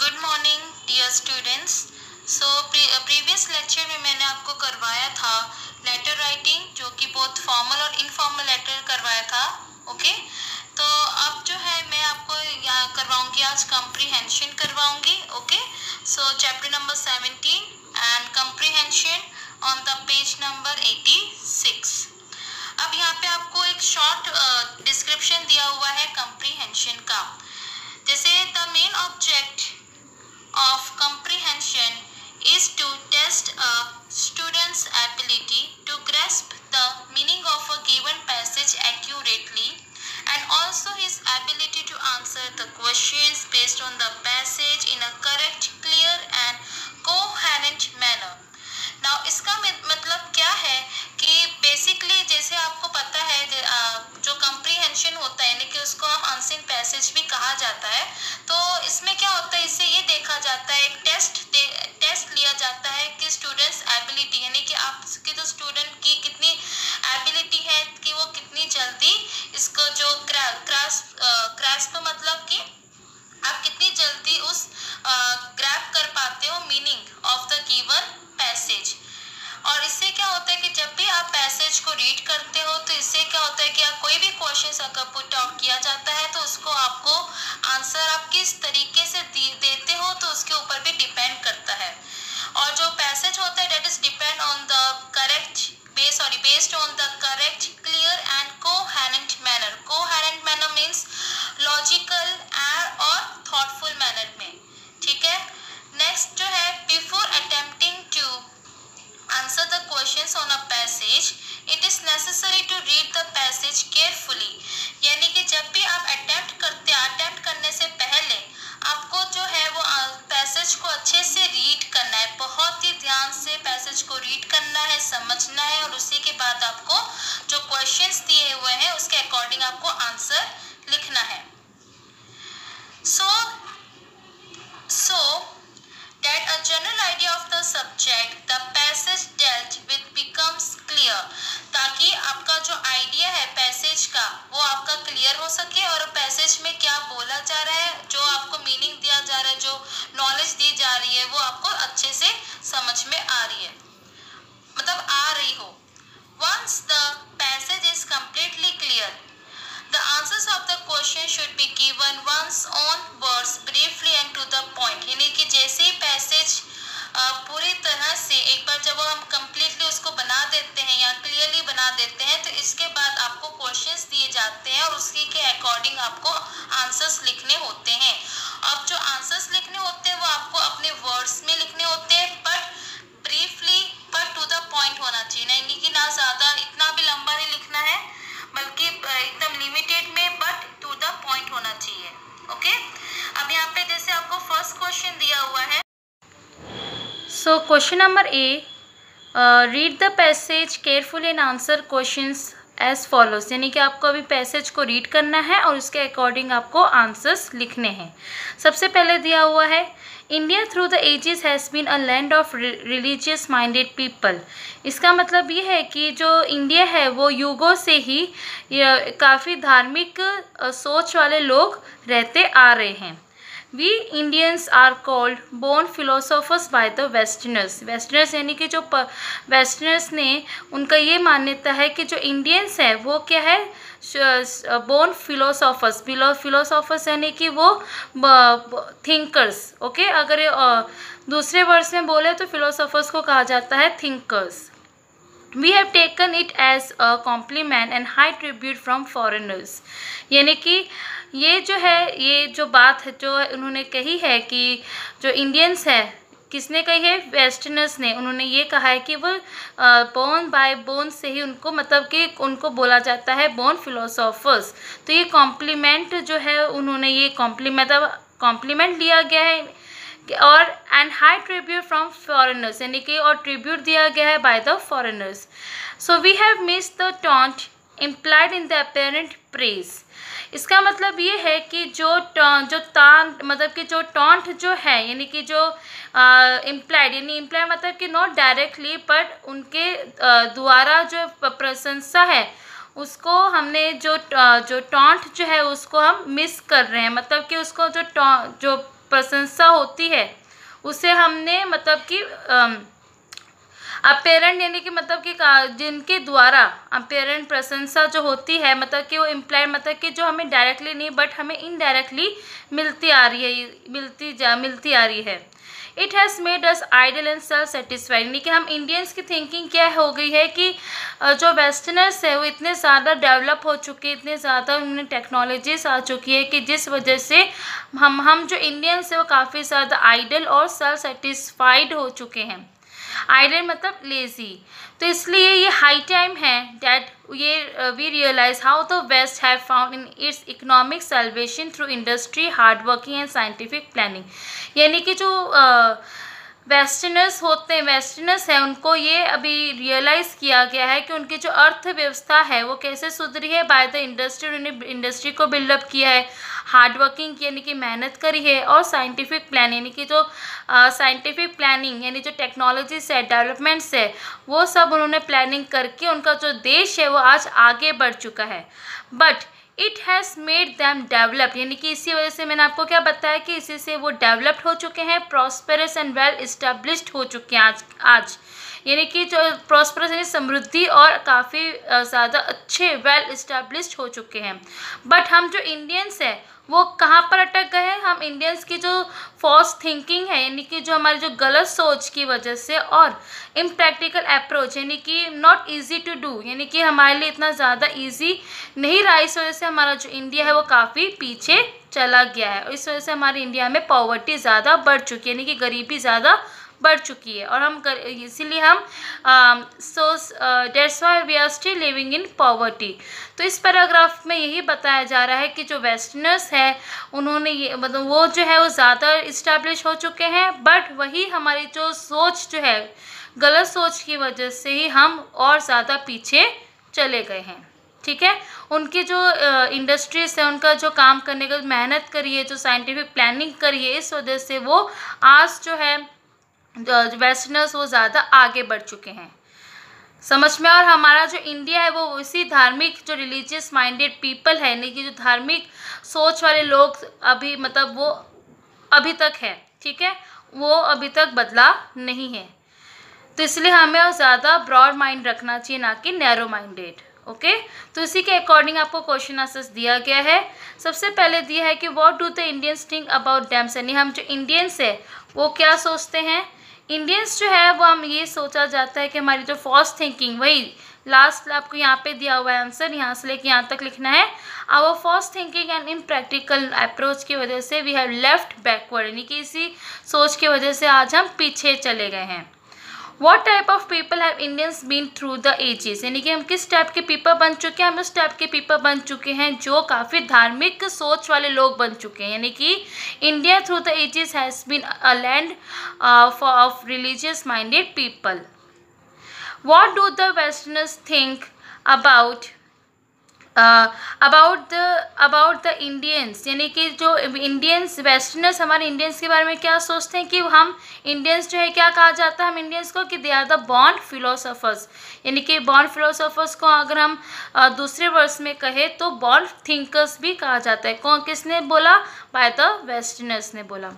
Good morning dear students. Previous lecture में मैंने आपको करवाया था लेटर राइटिंग, जो कि बहुत फॉर्मल और इनफॉर्मल लेटर करवाया था। ओके, तो अब जो है मैं आपको यहाँ करवाऊंगी, आज कंप्रीहेंशन करवाऊंगी। Okay, so chapter number 17 and comprehension on the page number 86। अब यहाँ पे आपको एक शॉर्ट डिस्क्रिप्शन दिया हुआ है कंप्रीहेंशन का। जैसे the main object of comprehension is to test a student's ability to grasp the meaning of a given passage accurately and also his ability to answer the questions based on the passage in a correct, clear and coherent manner. Now इसका मतलब क्या है कि basically जैसे आपको पता है जो कंप्रीहेंशन होता है, यानी कि उसको हम अनसीन पैसेज भी कहा जाता है। तो इसमें क्या होता है, इससे ये देखा जाता है, एक टेस्ट लिया जाता है कि स्टूडेंट्स एबिलिटी, यानी कि आपके जो स्टूडेंट की कितनी एबिलिटी है कि वो कितनी जल्दी इसको जो ग्रास्प मतलब कि आप कितनी जल्दी उस ग्रैब कर पाते हो meaning of the given passage. और इससे क्या होता है कि जब भी आप पैसेज को रीड करते हो तो इससे क्या होता है कि आप कोई भी क्वेश्चन अगर पुट आउट किया जाता है तो उसको आपको आंसर आप किस तरीके से देते हो तो उसके ऊपर भी डिपेंड करता है। और जो पैसेज होता है that is depend on the based on the correct, clear and coherent manner. Coherent manner means logical और थॉटफुल मैनर में। ठीक है, नेक्स्ट जो है, before attempting to answer the questions on a passage it is necessary to read the passage carefully। यानी कि जब भी आप अटेम्प्ट करने से पहले आपको जो है वो पैसेज को अच्छे से रीड करना है, बहुत ही ध्यान से पैसेज को रीड करना है, समझना है और उसी के बाद आपको जो क्वेश्चंस दिए हुए हैं उसके अकॉर्डिंग आपको आंसर लिखना है। So that a general idea of the subject the passage dealt with becomes clear, ताकि आपका जो आइडिया है पैसेज का वो आपका क्लियर हो सके और पैसेज में क्या बोला जा रहा है, जो आपको मीनिंग दिया जा रहा है, जो नॉलेज दी जा रही है वो आपको अच्छे से समझ में आ रही है, मतलब आ रही हो। Once the passage is completely clear, the answers of the question should be given once on words briefly and to the point। यानी कि जैसे ही पैसेज पूरी तरह से एक बार जब हम कंप्लीटली उसको बना देते हैं या क्लियरली बना देते हैं तो इसके बाद आपको क्वेश्चंस दिए जाते हैं और उसी के अकॉर्डिंग आपको आंसर्स लिखने होते हैं। अब जो आंसर्स लिखने होते हैं वो आपको अपने वर्ड्स में लिखने होते हैं, but briefly but to the point होना चाहिए, यानी कि ना ज़्यादा इतना भी लंबा नहीं लिखना है बल्कि एकदम लिमिटेड में बट टू द पॉइंट होना चाहिए। ओके, अब यहाँ पे जैसे आपको फर्स्ट क्वेश्चन दिया हुआ है। So question number A, read the passage careful and answer questions as follows. यानी कि आपको अभी पैसेज को रीड करना है और उसके अकॉर्डिंग आपको आंसर्स लिखने हैं। सबसे पहले दिया हुआ है, India through the ages has been a land of religious minded people. इसका मतलब ये है कि जो इंडिया है वो युगों से ही काफ़ी धार्मिक सोच वाले लोग रहते आ रहे हैं। We Indians are called born philosophers by the Westerners यानी कि जो वेस्टर्नर्स ने, उनका ये मान्यता है कि जो इंडियंस है वो क्या है, बोर्न फिलोसोफर्स यानी कि वो थिंकर्स। ओके, अगर दूसरे वर्ड्स में बोले तो फिलोसोफर्स को कहा जाता है thinkers. We have taken it as a compliment and high tribute from foreigners। यानी कि ये जो है, ये जो बात है जो उन्होंने कही है कि जो इंडियंस है, किसने कही है, वेस्टर्नर्स ने। उन्होंने ये कहा है कि वो बोर्न से ही उनको, मतलब कि उनको बोला जाता है बोर्न फिलोसोफर्स। तो ये कॉम्प्लीमेंट जो है, उन्होंने ये कॉम्प्लीमेंट लिया गया है और and high tribute from foreigners, यानी कि और ट्रिब्यूट दिया गया है by the foreigners. So we have miss the taunt implied in the apparent praise. इसका मतलब ये है कि मतलब कि जो टॉन्ट जो है, यानी कि जो इम्प्लाइड मतलब कि नॉट डायरेक्टली बट उनके द्वारा जो प्रशंसा है उसको हमने जो टॉन्ट जो है उसको हम मिस कर रहे हैं, मतलब कि उसको जो प्रशंसा होती है उसे हमने मतलब कि अपेरेंट यानी कि मतलब कि जिनके द्वारा अपेरेंट प्रशंसा जो होती है मतलब कि वो इम्प्लाई मतलब कि जो हमें डायरेक्टली नहीं बट हमें इनडायरेक्टली मिलती आ रही है। It has made us idle and self satisfied, यानी कि हम इंडियंस की थिंकिंग क्या हो गई है कि जो वेस्टर्नर्स है वो इतने ज़्यादा डेवलप हो चुके हैं, इतने ज़्यादा उनमें टेक्नोलॉजीज आ चुकी है कि जिस वजह से हम जो इंडियंस है वो काफ़ी ज़्यादा आइडल और सेल्फ सेटिस्फाइड हो चुके हैं। आइडल मतलब लेज़ी। तो इसलिए ये हाई टाइम है that we realise how the waste have found in its economic salvation through industry, hard working and scientific planning. यानी कि जो वेस्टर्नर्स हैं उनको ये अभी रियलाइज़ किया गया है कि उनकी जो अर्थव्यवस्था है वो कैसे सुधरी है बाय द इंडस्ट्री। उन्होंने इंडस्ट्री को बिल्डअप किया है, हार्ड वर्किंग की यानी कि मेहनत करी है, और साइंटिफिक प्लान यानी कि जो साइंटिफिक प्लानिंग यानी जो टेक्नोलॉजीज है, डेवलपमेंट्स है, वो सब उन्होंने प्लानिंग करके उनका जो देश है वो आज आगे बढ़ चुका है। But it has made them develop, यानी कि इसी वजह से मैंने आपको क्या बताया कि इसी से वो डेवलप्ड हो चुके हैं, प्रॉस्पेरस एंड वेल इस्टेब्लिश्ड हो चुके हैं आज यानी कि जो प्रॉस्पेरस यानी समृद्धि और काफ़ी ज़्यादा अच्छे वेल इस्टेब्लिश्ड हो चुके हैं। बट हम जो इंडियंस हैं वो कहाँ पर अटक गए हैं? हम इंडियंस की जो फॉल्स थिंकिंग है यानी कि जो हमारी जो गलत सोच की वजह से और इम्प्रैक्टिकल अप्रोच यानी कि नॉट इजी टू डू यानी कि हमारे लिए इतना ज़्यादा इजी नहीं रहा, इस वजह से हमारा जो इंडिया है वो काफ़ी पीछे चला गया है और इस वजह से हमारे इंडिया में पॉवर्टी ज़्यादा बढ़ चुकी है यानी कि गरीबी ज़्यादा बढ़ चुकी है और हम इसीलिए हम that's why we are still living in poverty. तो इस पैराग्राफ में यही बताया जा रहा है कि जो वेस्टर्नर्स है उन्होंने ये मतलब वो जो है वो ज़्यादा इस्टेब्लिश हो चुके हैं, बट वही हमारी जो सोच जो है गलत सोच की वजह से ही हम और ज़्यादा पीछे चले गए हैं। ठीक है, उनकी जो इंडस्ट्रीज़ है उनका जो काम करने का मेहनत करी है, जो साइंटिफिक प्लानिंग करी है, इस वजह से वो आज जो है वेस्टर्नर्स वो ज़्यादा आगे बढ़ चुके हैं समझ में। और हमारा जो इंडिया है वो उसी धार्मिक जो रिलीजियस माइंडेड पीपल है यानी कि जो धार्मिक सोच वाले लोग अभी मतलब वो अभी तक है, ठीक है, वो अभी तक बदला नहीं है। तो इसलिए हमें और ज़्यादा ब्रॉड माइंड रखना चाहिए ना कि नैरो माइंडेड। ओके, तो इसी के अकॉर्डिंग आपको क्वेश्चन आंसर्स दिया गया है। सबसे पहले दिया है कि what do the Indians think about them, यानी हम जो इंडियंस है वो क्या सोचते हैं। इंडियंस जो है वो हम ये सोचा जाता है कि हमारी जो फॉल्स थिंकिंग, वही लास्ट आपको यहाँ पे दिया हुआ है आंसर, यहाँ से लेके यहाँ तक लिखना है। Our false thinking and impractical approach की वजह से वी हैव लेफ्ट बैकवर्ड, यानी कि इसी सोच की वजह से आज हम पीछे चले गए हैं। What type of people have Indians been through the ages, यानी कि हम किस टाइप के पीपल बन चुके हैं। हम उस टाइप के पीपल बन चुके हैं जो काफ़ी धार्मिक सोच वाले लोग बन चुके हैं, यानी कि India through the ages has been a land of religious minded people. What do the Westerners think about the Indians, यानी कि जो इंडियंस वेस्टर्नर्स हमारे इंडियंस के बारे में क्या सोचते हैं कि हम इंडियंस जो है क्या कहा जाता है हम इंडियंस को कि they are the born philosophers, यानी कि बॉर्न फिलोसोफर्स को अगर हम दूसरे वर्ड्स में कहें तो बॉर्न थिंकर्स भी कहा जाता है। कौन किसने बोला? बाय द वेस्टर्नर्स ने बोला।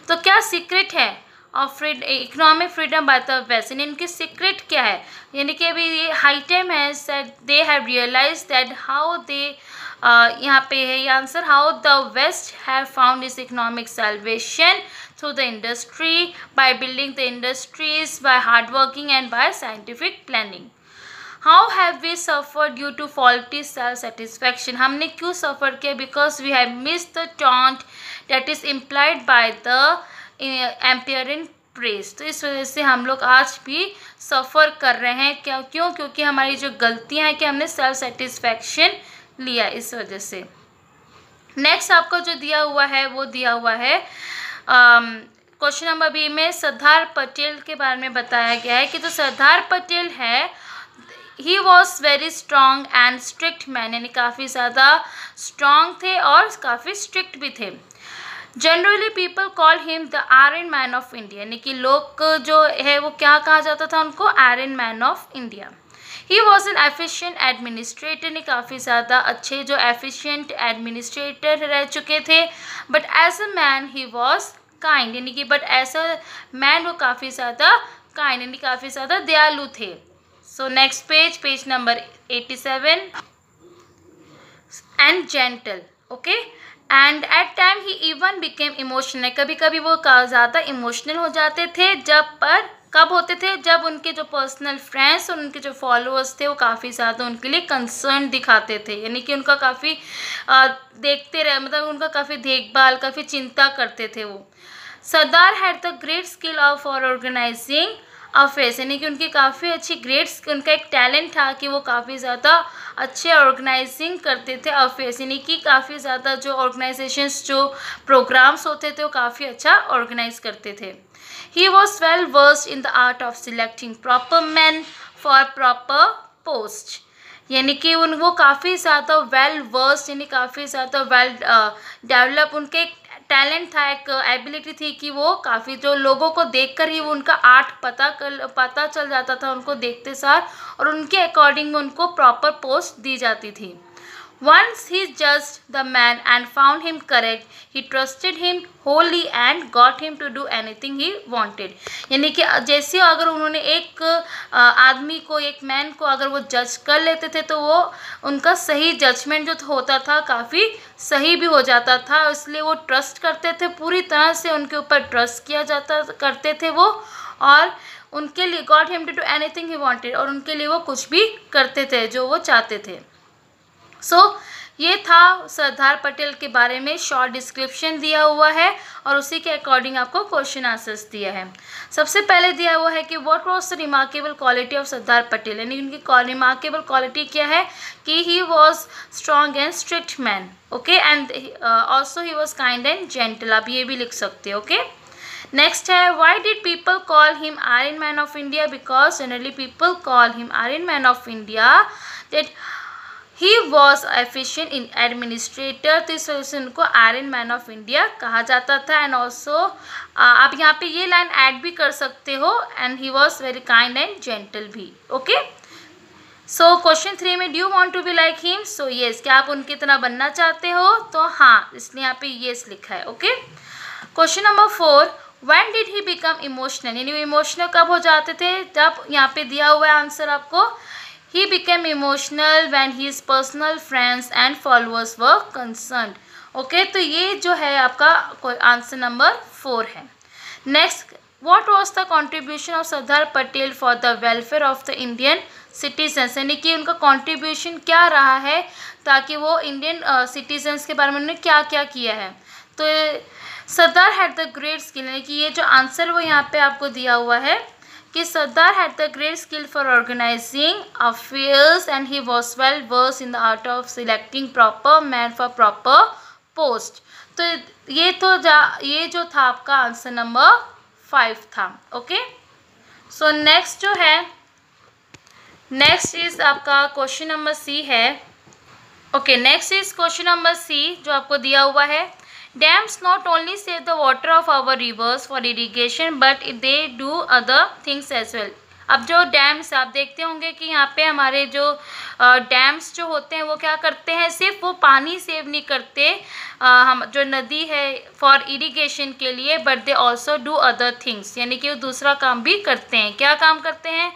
तो क्या सीक्रेट है of economic freedom by the West, यानी इनकी सीक्रेट क्या है, यानी कि अभी ये हाई टाइम है they have realise that how they यहाँ पे है ये answer, how the waste have found its economic salvation through the industry by building the industries by hard working and by scientific planning. How have we suffer due to faulty self satisfaction, हमने क्यों suffer किया? Because we have miss the taunt that is implied by the imperial press. तो इस वजह से हम लोग आज भी सफ़र कर रहे हैं। क्यों? क्योंकि हमारी जो गलतियां हैं कि हमने सेल्फ सेटिस्फैक्शन लिया, इस वजह से। नेक्स्ट आपको जो दिया हुआ है वो दिया हुआ है क्वेश्चन नंबर बी में सरदार पटेल के बारे में बताया गया है कि जो सरदार पटेल है ही was very strong and strict man, यानी काफ़ी ज़्यादा स्ट्रॉन्ग थे और काफ़ी स्ट्रिक्ट भी थे। Generally people call him the iron man of India, यानी कि लोग जो है वो क्या कहा जाता था उनको? Iron man of India. He was an efficient administrator, यानी काफ़ी ज़्यादा अच्छे जो एफिशिएंट एडमिनिस्ट्रेटर रह चुके थे। But as a man he was kind, यानी कि बट ऐसा मैन वो काफ़ी ज़्यादा काइंड, यानी काफ़ी ज़्यादा दयालु थे। So next page number 87, and gentle, okay, and at time he even became emotional, कभी कभी वो ज़्यादा इमोशनल हो जाते थे, कब होते थे, जब उनके जो पर्सनल फ्रेंड्स और उनके जो फॉलोअर्स थे वो काफ़ी ज़्यादा उनके लिए कंसर्न दिखाते थे, यानी कि उनका काफ़ी देखते रहे, मतलब उनका काफ़ी देखभाल, काफ़ी चिंता करते थे वो। Sardar had the great skill of for organising affairs, यानी कि उनकी काफ़ी अच्छी उनका एक टैलेंट था कि वो काफ़ी ज़्यादा अच्छे ऑर्गेनाइजिंग करते थे अफेयर्स, यानी कि काफ़ी ज़्यादा जो ऑर्गेनाइजेशंस, जो प्रोग्राम्स होते थे वो काफ़ी अच्छा ऑर्गेनाइज करते थे। ही was well versed in the art of selecting proper man for proper post, यानी कि वो काफ़ी ज़्यादा वेल वर्स्ड, यानी काफ़ी ज़्यादा वेल डेवलप, उनके टैलेंट था, एक एबिलिटी थी कि वो काफ़ी, जो लोगों को देखकर ही वो उनका आर्ट पता चल जाता था उनको देखते सार, और उनके अकॉर्डिंग में उनको प्रॉपर पोस्ट दी जाती थी। Once he judged the man and found him correct, he trusted him wholly and got him to do anything he wanted, यानी कि जैसे अगर उन्होंने एक आदमी को, एक मैन को अगर वो जज कर लेते थे तो वो उनका सही जजमेंट जो होता था काफ़ी सही भी हो जाता था, इसलिए वो ट्रस्ट करते थे, पूरी तरह से उनके ऊपर ट्रस्ट किया जाता करते थे वो, और उनके लिए got him to do anything he wanted, और उनके लिए वो कुछ भी करते थे जो वो चाहते थे। ये था सरदार पटेल के बारे में शॉर्ट डिस्क्रिप्शन दिया हुआ है, और उसी के अकॉर्डिंग आपको क्वेश्चन आंसर्स दिया है। सबसे पहले दिया हुआ है कि what was the remarkable quality of Sardar Patel, यानी उनकी रिमार्केबल क्वालिटी क्या है कि he was strong and strict man, okay, and also he was kind and gentle, आप ये भी लिख सकते हो, ओके। नेक्स्ट है, why did people call him iron man of India, because generally people call him iron man of India that he was efficient in administrator, तो इस वजह से उनको आयरन मैन ऑफ इंडिया कहा जाता था। एंड ऑल्सो आप यहाँ पे ये लाइन ऐड भी कर सकते हो, and he was very kind and gentle भी, ओके। सो क्वेश्चन 3 में, do you want to be like him, so yes, क्या आप उनकी तरह बनना चाहते हो, तो हाँ, इसलिए यहाँ पे येस लिखा है, okay. Question number 4, when did he become emotional, यानी वो इमोशनल कब हो जाते थे, जब यहाँ पे दिया हुआ है आंसर आपको, he became emotional when his personal friends and followers were concerned, okay, तो ये जो है आपका आंसर नंबर 4 है। Next, what was the contribution of Sardar Patel for the welfare of the Indian citizens, यानी कि उनका कंट्रीब्यूशन क्या रहा है ताकि वो इंडियन सिटीजन्स के बारे में उन्होंने क्या क्या किया है, तो सरदार हैड द ग्रेट स्किल, यानी कि ये जो आंसर वो यहाँ पे आपको दिया हुआ है कि Sardar had the great skill for organising affairs and he was well versed in the art of selecting proper man for proper post, तो ये जो था आपका आंसर नंबर 5 था, ओके। सो नेक्स्ट जो है, नेक्स्ट इज आपका क्वेश्चन नंबर सी है, okay. Next is question number C जो आपको दिया हुआ है, Dams not only save the water of our rivers for irrigation but they do other things as well. अब जो डैम्स आप देखते होंगे कि यहाँ पे हमारे जो डैम्स जो होते हैं वो क्या करते हैं, सिर्फ वो पानी सेव नहीं करते हम जो नदी है फॉर इरिगेशन के लिए, but they also do other things, यानी कि वो दूसरा काम भी करते हैं। क्या काम करते हैं?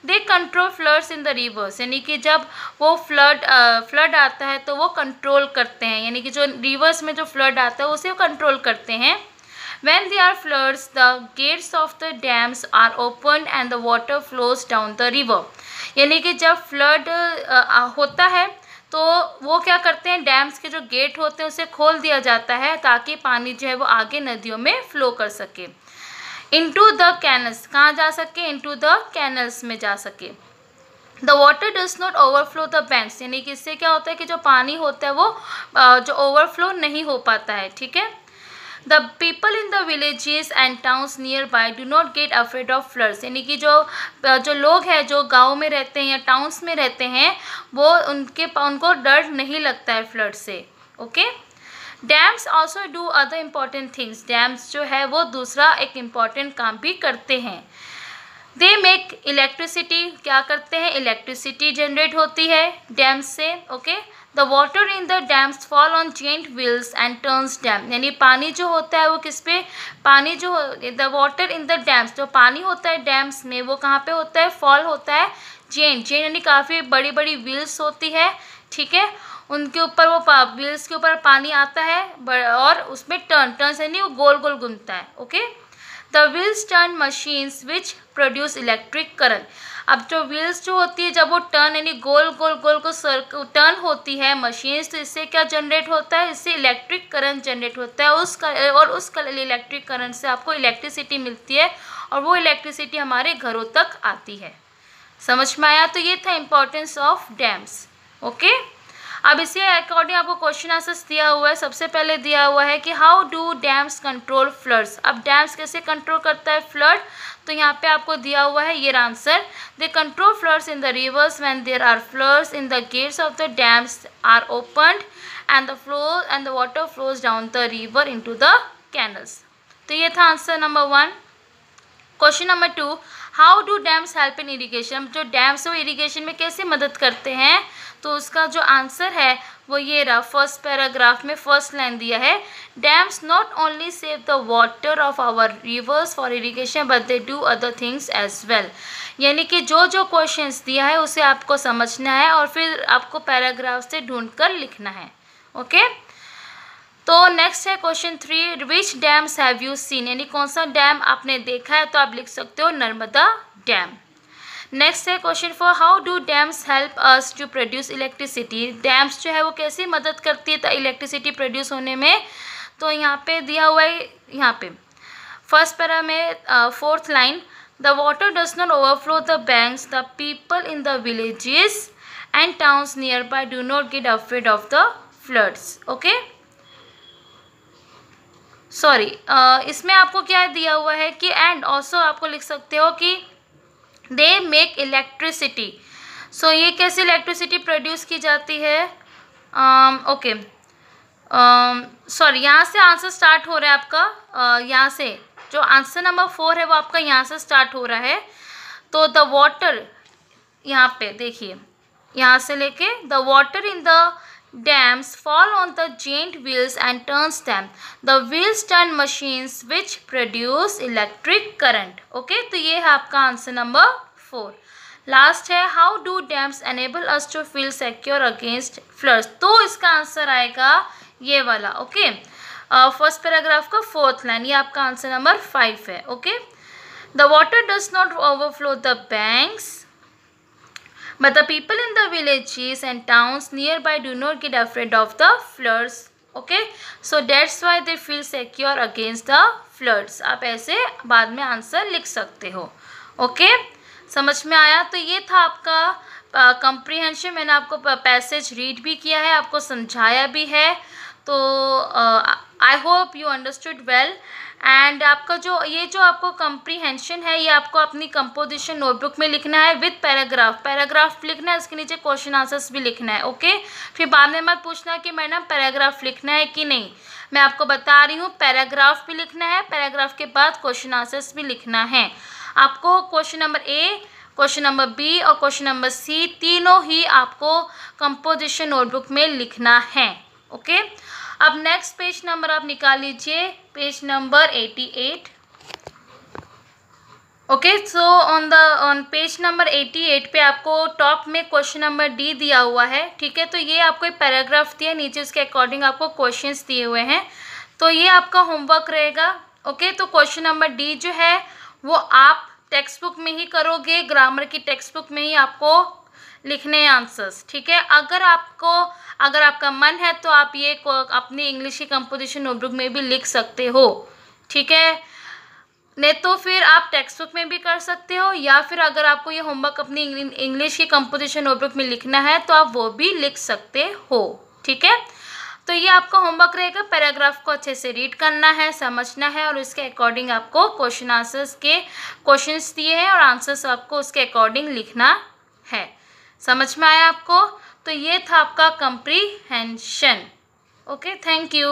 दे control floods in the reverse, यानी कि जब वो फ्लड आता है तो वो कंट्रोल करते हैं, यानी कि जो रिवर्स में जो फ्लड आता है उसे वो कंट्रोल करते हैं। When there are floods, the gates of the dams are opened and the water flows down the river, यानी कि जब फ्लड होता है तो वो क्या करते हैं, डैम्स के जो गेट होते हैं उसे खोल दिया जाता है ताकि पानी जो है वो आगे नदियों में फ्लो कर सके। इनटू द कैनल्स, कहाँ जा सके? इनटू द कैनल्स में जा सके। The water does not overflow the banks, यानी कि इससे क्या होता है कि जो पानी होता है वो जो ओवरफ्लो नहीं हो पाता है, ठीक है। The people in the villages and towns near by do not gate afraid of floods, यानी कि जो लोग हैं जो गाँव में रहते हैं या टाउन्स में रहते हैं वो उनको डर नहीं लगता है फ्लड से, okay. Dams also do other important things, dams जो है वो दूसरा एक इम्पॉर्टेंट काम भी करते हैं। दे मेक इलेक्ट्रिसिटी, क्या करते हैं, इलेक्ट्रिसिटी जनरेट होती है डैम से। Okay, the water in the dams fall on giant wheels and turns dam, यानी पानी जो होता है वो किस पे, पानी जो the water in the dams, जो पानी होता है डैम्स में वो कहाँ पे होता है, फॉल होता है जेंट यानी काफ़ी बड़ी बड़ी व्हील्स होती है, ठीक है, उनके ऊपर वो व्हील्स के ऊपर पानी आता है और उसमें टर्न्स यानी वो गोल गोल घूमता है। Okay, the wheels turn machines which produce electric current, अब जो व्हील्स जो होती है जब वो टर्न यानी गोल गोल गोल को टर्न होती है मशीन्स, तो इससे क्या जनरेट होता है, इससे इलेक्ट्रिक करंट जनरेट होता है उस इलेक्ट्रिक करंट से आपको इलेक्ट्रिसिटी मिलती है और वो इलेक्ट्रिसिटी हमारे घरों तक आती है। समझ में आया? तो ये था इम्पोर्टेंस ऑफ डैम्स। ओके, अब इसी अकॉर्डिंग आपको क्वेश्चन आंसर्स दिया हुआ है। सबसे पहले दिया हुआ है कि how do dams control floods, अब डैम्स कैसे कंट्रोल करता है फ्लड, तो यहाँ पे आपको दिया हुआ है ये answer, they control floods in the rivers when there are floods in the gates of the dams are opened and the water flows down the river into the canals. तो ये था answer number 1। Question number 2, how do dams help in irrigation, जो dams है वो irrigation में कैसे मदद करते हैं, तो उसका जो आंसर है वो ये रहा, फर्स्ट पैराग्राफ में फर्स्ट लाइन दिया है, dams not only save the water of our rivers for irrigation but they do other things as well, यानी कि जो जो क्वेश्चंस दिया है उसे आपको समझना है और फिर आपको पैराग्राफ से ढूंढकर लिखना है। ओके, तो नेक्स्ट है question 3, which dams have you seen, यानी कौन सा डैम आपने देखा है, तो आप लिख सकते हो नर्मदा डैम। नेक्स्ट है question 4, how do dams help us to produce electricity, dams जो है वो कैसे मदद करती है इलेक्ट्रिसिटी प्रोड्यूस होने में, तो यहाँ पे दिया हुआ है, यहाँ पे फर्स्ट पैरा में fourth line, the water does not overflow the banks, the people in the villages and towns near by do not gate afraid of the floods. Okay, sorry, इसमें आपको क्या दिया हुआ है कि एंड ऑल्सो आपको लिख सकते हो कि दे मेक इलेक्ट्रिसिटी, सो ये कैसे इलेक्ट्रिसिटी प्रोड्यूस की जाती है। ओके, सॉरी, यहाँ से आंसर स्टार्ट हो रहा है आपका, यहाँ से जो आंसर नंबर 4 है वो आपका यहाँ से स्टार्ट हो रहा है। तो द वाटर, यहाँ पे देखिए, यहाँ से लेके the water in the dams fall on the giant wheels and turns them. The wheels turn machines which produce electric current. Okay, तो ये है आपका आंसर नंबर 4। लास्ट है, how do dams enable us to feel secure against floods, तो इसका answer आएगा ये वाला। ओके, फर्स्ट पैराग्राफ का फोर्थ लाइन, ये आपका आंसर नंबर 5 है। Okay, the water does not overflow the banks but the people in the villages and towns nearby do not get afraid of the floods. Okay, so that's why they feel secure against the floods. आप ऐसे बाद में answer लिख सकते हो। Okay, समझ में आया? तो ये था आपका कंप्रीहेंशन, मैंने आपको पैसेज रीड भी किया है, आपको समझाया भी है, तो I hope you understood well. And आपका जो ये जो आपको कंप्रीहेंशन है ये आपको अपनी कंपोजिशन नोटबुक में लिखना है विद पैराग्राफ लिखना है, इसके नीचे क्वेश्चन आंसर्स भी लिखना है। ओके, फिर बाद में मत पूछना कि मैडम पैराग्राफ लिखना है कि नहीं, मैं आपको बता रही हूँ पैराग्राफ भी लिखना है, पैराग्राफ के बाद क्वेश्चन आंसर्स भी लिखना है। आपको question number A, question number B और क्वेश्चन नंबर सी तीनों ही आपको कंपोजिशन नोटबुक में लिखना है। ओके, अब नेक्स्ट पेज नंबर आप निकाल लीजिए, page number 88। Okay, so on page number 88 पे आपको टॉप में क्वेश्चन नंबर डी दिया हुआ है, ठीक है, तो ये आपको एक पैराग्राफ दिया, नीचे उसके अकॉर्डिंग आपको क्वेश्चंस दिए हुए हैं, तो ये आपका होमवर्क रहेगा। ओके, तो क्वेश्चन नंबर डी जो है वो आप टेक्स्ट बुक में ही करोगे, ग्रामर की टेक्स्ट बुक में ही आपको लिखने आंसर्स, ठीक है। अगर आपका मन है तो आप ये अपनी इंग्लिश की कंपोजिशन नोटबुक में भी लिख सकते हो, ठीक है, नहीं तो फिर आप टेक्स्ट बुक में भी कर सकते हो, या फिर अगर आपको ये होमवर्क अपनी इंग्लिश की कंपोजिशन नोटबुक में लिखना है तो आप वो भी लिख सकते हो, ठीक है। तो ये आपका होमवर्क रहेगा, पैराग्राफ को अच्छे से रीड करना है, समझना है और उसके अकॉर्डिंग आपको क्वेश्चन आंसर्स के क्वेश्चंस दिए हैं और आंसर्स आपको उसके अकॉर्डिंग लिखना है। समझ में आया आपको? तो ये था आपका कंप्रीहेंशन। Okay, thank you.